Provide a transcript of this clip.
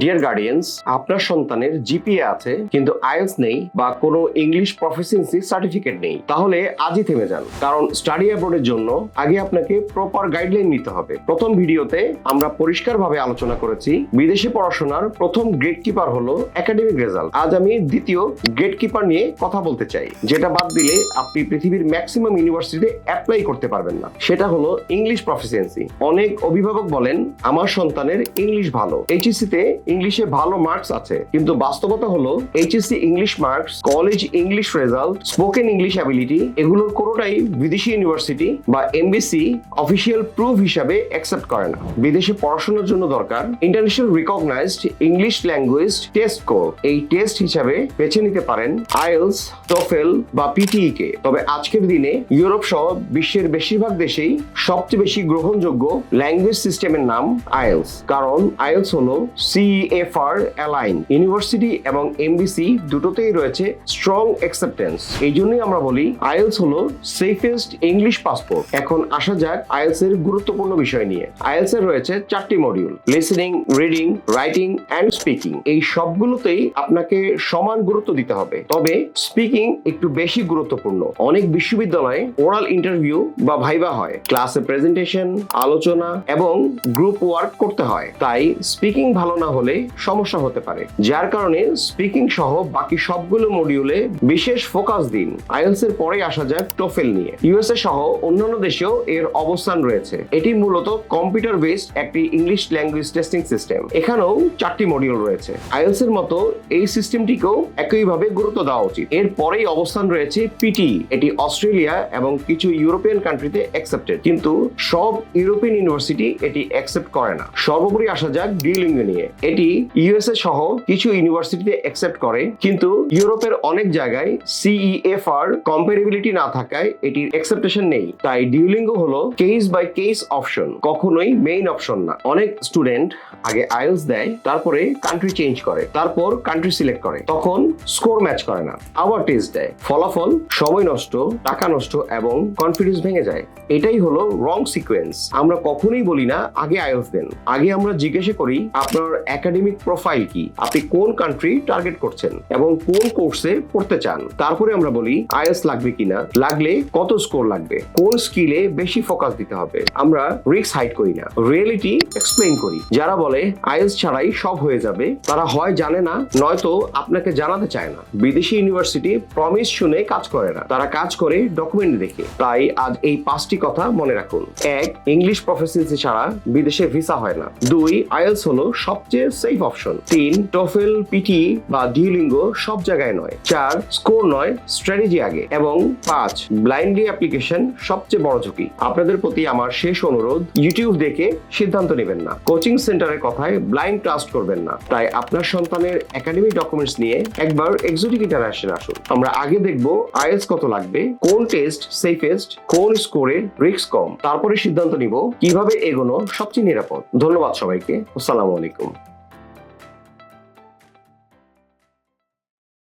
Deer guardians, আপনার সন্তানের GPA আছে কিন্তু আইএলটিএস নেই বা কোনো ইংলিশ প্রফিসিয়েন্সি সার্টিফিকেট নেই, তাহলে আজই থেমে যান। কারণ স্টাডি অ্যাব্রোডের জন্য আগে আপনাকে প্রপার গাইডলাইন নিতে হবে। প্রথম ভিডিওতে আমরা পরিষ্কারভাবে আলোচনা করেছি বিদেশে পড়াশোনার প্রথম গ্রেড কিপার হলো একাডেমিক রেজাল্ট। আজ আমি দ্বিতীয় গ্রেড কিপার নিয়ে কথা বলতে চাই, যেটা বাদ দিলে আপনি পৃথিবীর ম্যাক্সিমাম ইউনিভার্সিটিতে অ্যাপ্লাই করতে পারবেন না। সেটা হলো ইংলিশ প্রফিসিয়েন্সি। অনেক অভিভাবক বলেন আমার সন্তানের ইংলিশ ভালো, এইচএসসি-তে ইংলিশে ভালো মার্কস আছে, কিন্তু বাস্তবতা হলো HSC English marks, college English result, spoken English ability এগুলোর কোনোটাই বিদেশি ইউনিভার্সিটি বা এমবিসি অফিসিয়াল প্রুফ হিসাবে অ্যাকসেপ্ট করে না। বিদেশে পড়াশোনার জন্য দরকার international recognised English language test score. এই টেস্ট হিসাবে বেছে নিতে পারেন আইএলটিএস, টোফেল বা পিটিই কে। তবে আজকের দিনে ইউরোপ সহ বিশ্বের বেশিরভাগ দেশেই সবচেয়ে বেশি গ্রহণযোগ্য ল্যাঙ্গুয়েজ সিস্টেমের নাম আইএলটিএস। কারণ আইএলটিএস হলো CEFR অ্যালাইন। ইউনিভার্সিটি এবং এমবিসি দুটোতেই রয়েছে স্ট্রং অ্যাকসেপ্টেন্স। এই জন্যই আমরা বলি আইএলটিএস হলো সেফেস্ট ইংলিশ পাসপোর্ট। এখন আসা যাক আইএলটিএস এর গুরুত্বপূর্ণ বিষয় নিয়ে। আইএলটিএস এর রয়েছে 4টি module: listening, reading, writing and speaking. এই সবগুলোতেই আপনাকে সমান গুরুত্ব দিতে হবে, তবে স্পিকিং একটু বেশি গুরুত্বপূর্ণ। অনেক বিশ্ববিদ্যালয়ে ওরাল ইন্টারভিউ বা ভাইভা হয়, ক্লাসে প্রেজেন্টেশন, আলোচনা এবং গ্রুপ ওয়ার্ক করতে হয়। তাই স্পিকিং ভালো না হলে সমস্যা হতে পারে, যার কারণে স্পিকিং সহ বাকি সবগুলো মডিউলে বিশেষ ফোকাস দিন। আইএলটিএস এর পরে আসা যাক টোফেল নিয়ে। ইউএসএ সহ অন্যান্য দেশেও এর অবস্থান রয়েছে। এটি মূলত কম্পিউটার বেসড একটি ইংলিশ ল্যাঙ্গুয়েজ টেস্টিং সিস্টেম। এখানেও 4টি মডিউল রয়েছে। আইএলটিএস এর মতো এই সিস্টেমটিকেও একইভাবে গুরুত্ব দেওয়া উচিত। এর পরেই অবস্থান রয়েছে পিটি। এটি অস্ট্রেলিয়া এবং কিছু ইউরোপিয়ান কান্ট্রিতে অ্যাকসেপ্টেড, কিন্তু সব ইউরোপিয়ান ইউনিভার্সিটি এটি অ্যাকসেপ্ট করে না। সর্বোপরি আসা যাক ডিউলিঙ্গো নিয়ে। এটি ইউএসএ সহ কিছু ইউনিভার্সিটিতে অ্যাকসেপ্ট করে, কিন্তু ইউরোপের অনেক জায়গায় CEFR কম্পারেবিলিটি না থাকায় এটির অ্যাকসেপ্টেশন নেই। তাই ডিউলিঙ্গো হলো কেস বাই কেস অপশন, কখনোই মেইন অপশন না। অনেক স্টুডেন্ট আগে আইএলটিএস দেয়, তারপরে কান্ট্রি চেঞ্জ করে, তারপর কান্ট্রি সিলেক্ট করে, তখন স্কোর ম্যাচ করে না, আবার টেস্ট দেয়। ফলাফল সময় নষ্ট, টাকা নষ্ট এবং কনফিডেন্স ভেঙে যায়। এটাই হলো রং সিকোয়েন্স। আমরা কখনোই বলি না আগে আইএলটিএস দেন। আগে আমরা জিজ্ঞাসা করি আপনার একাডেমিক প্রোফাইল কি, আপনি কোন কান্ট্রি টার্গেট করছেন এবং কোন কোর্সে পড়তে চান। তারপরে আমরা বলি আইএলটিএস লাগবে কিনা, লাগলে কত স্কোর লাগবে, কোন স্কিলে বেশি ফোকাস দিতে হবে। আমরা রিস্ক হাইড করি না, রিয়েলিটি এক্সপ্লেইন করি। যারা বলে আইএলটিএস ছাড়াই সব হয়ে যাবে, তারা হয় জানে না, নয়তো আপনাকে জানাতে চায় না। বিদেশি ইউনিভার্সিটি প্রমিস শুনে কাজ করে না, তারা কাজ করে ডকুমেন্ট দেখে। তাই আজ এই 5টি কথা মনে রাখুন। 1. ইংলিশ প্রফিসিয়েন্সি ছাড়া বিদেশে ভিসা হয় না। 2. আইএলটিএস হলো সবচেয়ে সেফ অপশন। 3. টোফেল, পিটি বা ডিউলিঙ্গো সব জায়গায় নয়। 4. স্কোর নয়, স্ট্র্যাটেজি আগে। এবং 5. ব্লাইন্ডলি অ্যাপ্লিকেশন সবচেয়ে বড় ঝুঁকি। আপনাদের প্রতি আমার শেষ অনুরোধ, ইউটিউব দেখে সিদ্ধান্ত নেবেন না, কোচিং সেন্টারের কথায় ব্লাইন্ড ট্রাস্ট করবেন না। তাই আপনার সন্তানের একাডেমিক ডকুমেন্টস নিয়ে একবার এক্সোটিক ইন্টারন্যাশনাল আসুন। আমরা আগে দেখবো আইএলটিএস কত লাগবে, কোন টেস্ট সেফেস্ট, কোন স্কোরের রিস্ক কম, তারপরে সিদ্ধান্ত নিব কিভাবে এগোনো সবচেয়ে নিরাপদ। ধন্যবাদ সবাইকে। আসসালামু আলাইকুম।